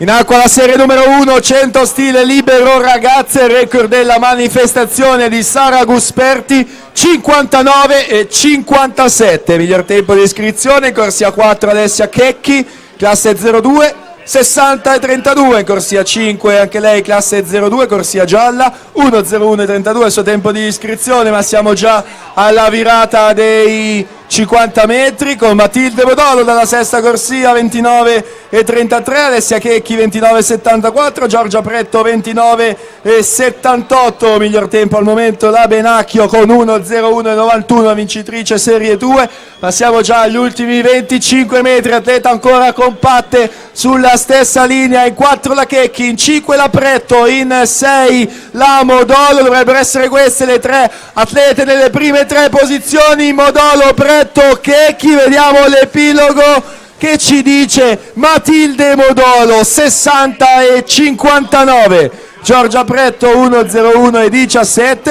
In acqua la serie numero 1, 100 stile libero ragazze, record della manifestazione di Sara Gusperti, 59 e 57. Miglior tempo di iscrizione, corsia 4 Alessia Checchi, classe 02, 60 e 32, corsia 5 anche lei classe 02, corsia gialla, 1:01 e 32 il suo tempo di iscrizione, ma siamo già alla virata dei 50 metri con Matilde Modolo dalla sesta corsia, 29 e 33, Alessia Checchi 29 e 74, Giorgia Pretto 29 e 78, miglior tempo al momento la Benacchio con 1:01 e 91, vincitrice serie 2. Passiamo già agli ultimi 25 metri, atleta ancora compatte sulla stessa linea, in 4 la Checchi, in 5 la Pretto, in 6 la Modolo, dovrebbero essere queste le tre atlete nelle prime tre posizioni, Modolo, Pretto, Checchi, vediamo l'epilogo che ci dice Matilde Modolo 60 e 59, Giorgia Pretto 1:01 e 17.